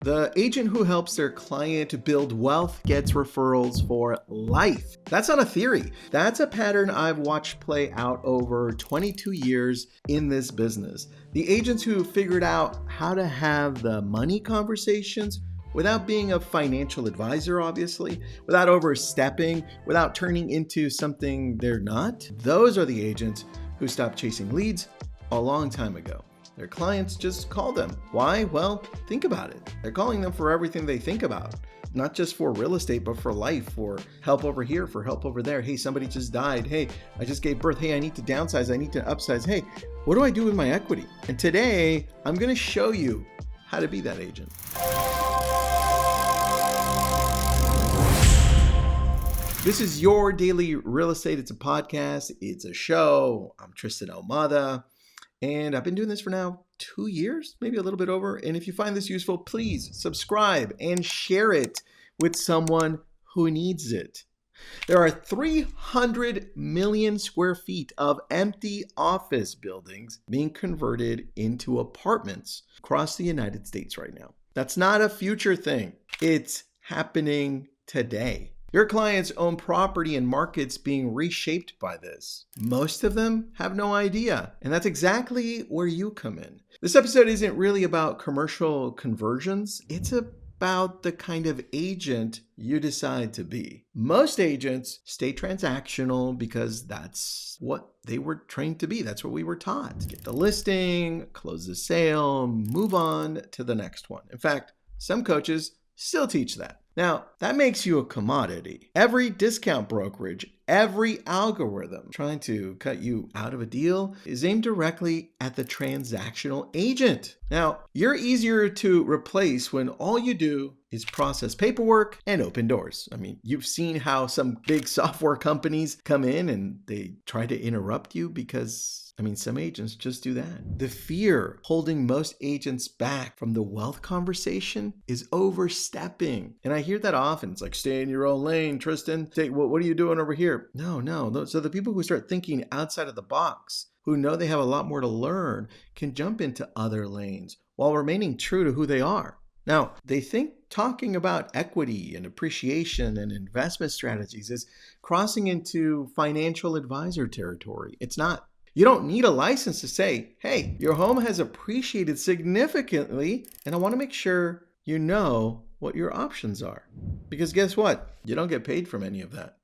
The agent who helps their client build wealth gets referrals for life. That's not a theory. That's a pattern I've watched play out over 22 years in this business. The agents who figured out how to have the money conversations without being a financial advisor, obviously, without overstepping, without turning into something they're not, those are the agents who stopped chasing leads a long time ago. Their clients just call them. Why? Well, think about it. They're calling them for everything they think about, not just for real estate, but for life, for help over here, for help over there. Hey, somebody just died. Hey, I just gave birth. Hey, I need to downsize. I need to upsize. Hey, what do I do with my equity? And today, I'm going to show you how to be that agent. This is Your Daily Real Estate. It's a podcast. It's a show. I'm Tristan Ahumada. And I've been doing this for now 2 years, maybe a little bit over. And if you find this useful, please subscribe and share it with someone who needs it. There are 300 million square feet of empty office buildings being converted into apartments across the United States right now. That's not a future thing. It's happening today. Your clients own property in markets being reshaped by this. Most of them have no idea, and that's exactly where you come in. This episode isn't really about commercial conversions. It's about the kind of agent you decide to be. Most agents stay transactional because that's what they were trained to be. That's what we were taught. Get the listing, close the sale, move on to the next one. In fact, some coaches still teach that. Now, that makes you a commodity. Every discount brokerage, every algorithm trying to cut you out of a deal is aimed directly at the transactional agent. Now, you're easier to replace when all you do is process paperwork and open doors. I mean, you've seen how some big software companies come in and they try to interrupt you because some agents just do that. The fear holding most agents back from the wealth conversation is overstepping. And I hear that often. It's like, stay in your own lane, Tristan. What are you doing over here? No. So the people who start thinking outside of the box, who know they have a lot more to learn, can jump into other lanes while remaining true to who they are. Now, they think talking about equity and appreciation and investment strategies is crossing into financial advisor territory. It's not. You don't need a license to say, hey, your home has appreciated significantly, and I want to make sure you know what your options are. Because guess what? You don't get paid from any of that,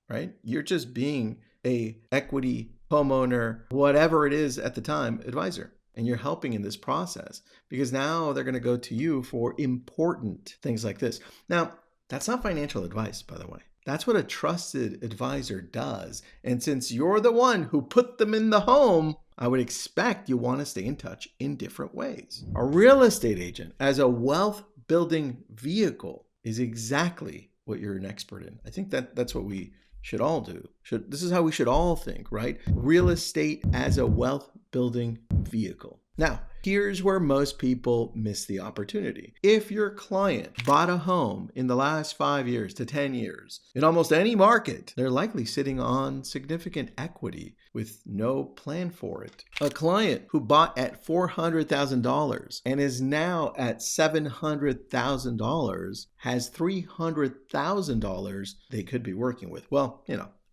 right? You're just being a equity homeowner, whatever it is at the time, advisor. And you're helping in this process because now they're going to go to you for important things like this. Now, that's not financial advice, by the way. That's what a trusted advisor does. And since you're the one who put them in the home, I would expect you want to stay in touch in different ways. A real estate agent as a wealth building vehicle is exactly what you're an expert in. I think that's what we should all do. This is how we should all think, right? Real estate as a wealth building vehicle. Now, here's where most people miss the opportunity. If your client bought a home in the last 5 years to 10 years, in almost any market, they're likely sitting on significant equity with no plan for it. A client who bought at $400,000 and is now at $700,000 has $300,000 they could be working with. Well,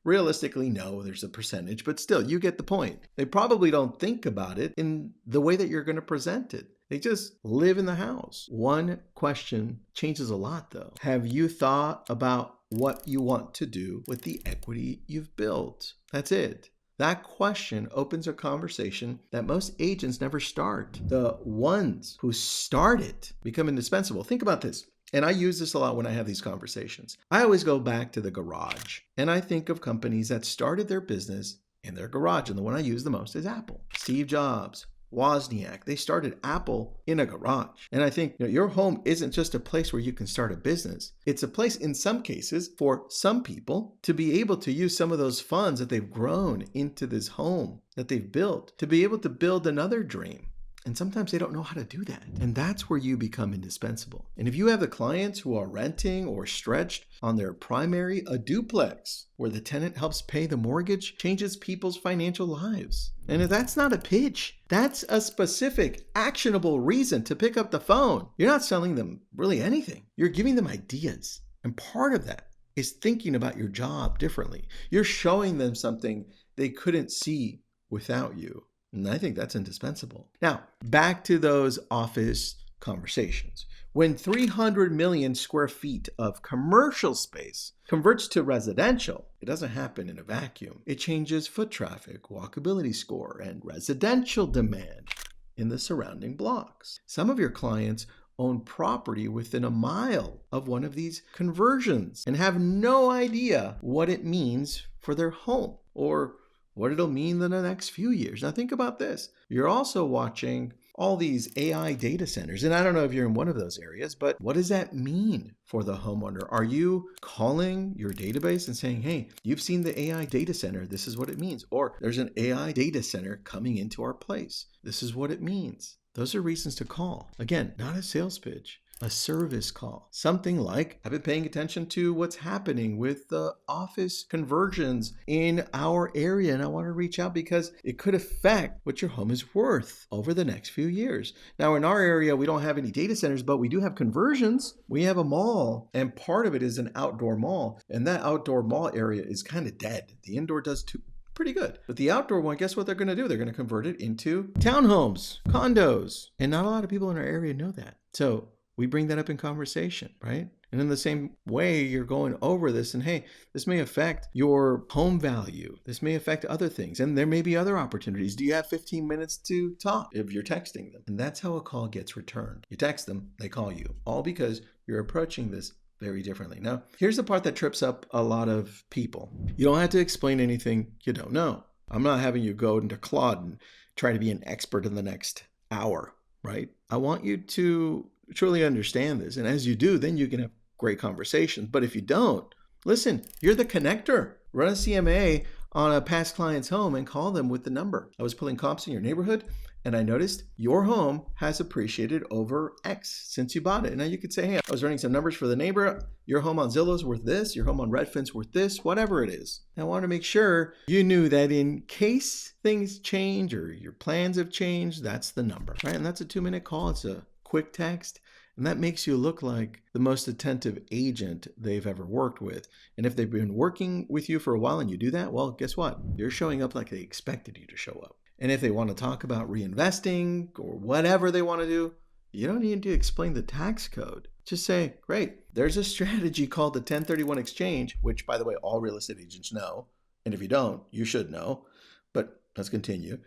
realistically, no, there's a percentage, but still, you get the point. They probably don't think about it in the way that you're going to present it. They just live in the house. One question changes a lot, though. Have you thought about what you want to do with the equity you've built? That's it. That question opens a conversation that most agents never start. The ones who start it become indispensable. Think about this. And I use this a lot when I have these conversations. I always go back to the garage. And I think of companies that started their business in their garage. And the one I use the most is Apple. Steve Jobs, Wozniak, they started Apple in a garage. And I think your home isn't just a place where you can start a business. It's a place in some cases for some people to be able to use some of those funds that they've grown into this home that they've built to be able to build another dream. And sometimes they don't know how to do that. And that's where you become indispensable. And if you have the clients who are renting or stretched on their primary, a duplex where the tenant helps pay the mortgage changes people's financial lives. And if that's not a pitch, that's a specific, actionable reason to pick up the phone. You're not selling them really anything. You're giving them ideas. And part of that is thinking about your job differently. You're showing them something they couldn't see without you. And I think that's indispensable. Now, back to those office conversations. When 300 million square feet of commercial space converts to residential, it doesn't happen in a vacuum. It changes foot traffic, walkability score, and residential demand in the surrounding blocks. Some of your clients own property within a mile of one of these conversions and have no idea what it means for their home or what it'll mean in the next few years. Now think about this. You're also watching all these AI data centers. And I don't know if you're in one of those areas, but what does that mean for the homeowner? Are you calling your database and saying, hey, you've seen the AI data center. This is what it means. Or there's an AI data center coming into our place. This is what it means. Those are reasons to call. Again, not a sales pitch, a service call. Something like, I've been paying attention to what's happening with the office conversions in our area, and I want to reach out because it could affect what your home is worth over the next few years. Now, in our area, we don't have any data centers, but we do have conversions. We have a mall, and part of it is an outdoor mall, and that outdoor mall area is kind of dead. The indoor does too. Pretty good. But the outdoor one, guess what they're going to do? They're going to convert it into townhomes, condos. And not a lot of people in our area know that. So we bring that up in conversation, right? And in the same way, you're going over this and, hey, this may affect your home value. This may affect other things. And there may be other opportunities. Do you have 15 minutes to talk if you're texting them? And that's how a call gets returned. You text them, they call you, all because you're approaching this very differently. Now, here's the part that trips up a lot of people. You don't have to explain anything you don't know. I'm not having you go into Claude and try to be an expert in the next hour, right? I want you to truly understand this. And as you do, then you can have great conversations. But if you don't, listen, you're the connector. Run a CMA on a past client's home and call them with the number. I was pulling comps in your neighborhood and I noticed your home has appreciated over X since you bought it. Now you could say, hey, I was running some numbers for the neighbor. Your home on Zillow's worth this. Your home on Redfin's worth this, whatever it is. Now, I want to make sure you knew that in case things change or your plans have changed, that's the number, right? And that's a 2-minute call. It's a quick text. And that makes you look like the most attentive agent they've ever worked with. And if they've been working with you for a while and you do that, well, guess what? You're showing up like they expected you to show up. And if they want to talk about reinvesting or whatever they want to do, you don't need to explain the tax code. Just say, great, there's a strategy called the 1031 exchange, which, by the way, all real estate agents know. And if you don't, you should know. But let's continue.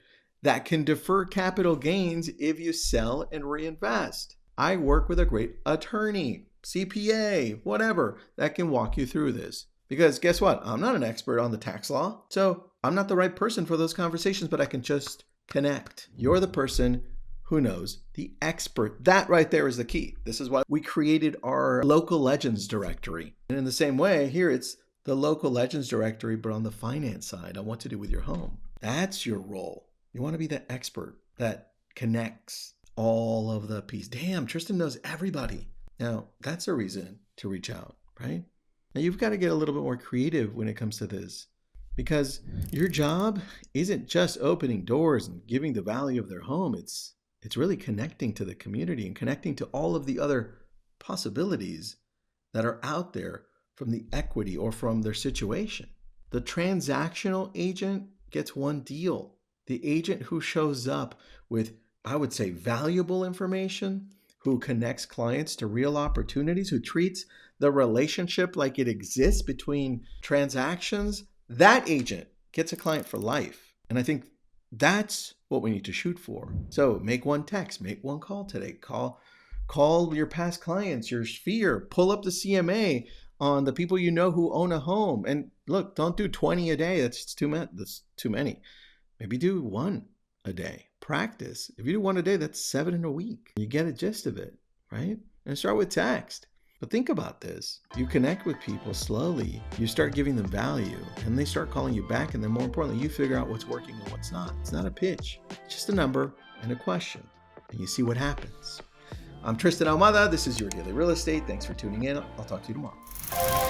That can defer capital gains if you sell and reinvest. I work with a great attorney, CPA, whatever, that can walk you through this. Because guess what? I'm not an expert on the tax law. So I'm not the right person for those conversations, but I can just connect. You're the person who knows, the expert. That right there is the key. This is why we created our local legends directory. And in the same way, here it's the local legends directory, but on the finance side, on what to do with your home. That's your role. You want to be the expert that connects all of the pieces. Damn, Tristan knows everybody. Now, that's a reason to reach out, right? Now, you've got to get a little bit more creative when it comes to this, because your job isn't just opening doors and giving the value of their home. It's really connecting to the community and connecting to all of the other possibilities that are out there from the equity or from their situation. The transactional agent gets one deal. The agent who shows up with, I would say, valuable information, who connects clients to real opportunities, who treats the relationship like it exists between transactions, that agent gets a client for life. And I think that's what we need to shoot for. So make one text, make one call today. Call your past clients, your sphere, pull up the CMA on the people you know who own a home. And look, don't do 20 a day. That's too many. Maybe do 1 a day. Practice. If you do 1 a day, that's 7 in a week. You get a gist of it, right? And start with text. But think about this. You connect with people slowly. You start giving them value and they start calling you back. And then more importantly, you figure out what's working and what's not. It's not a pitch. It's just a number and a question. and you see what happens. I'm Tristan Almada. This is Your Daily Real Estate. Thanks for tuning in. I'll talk to you tomorrow.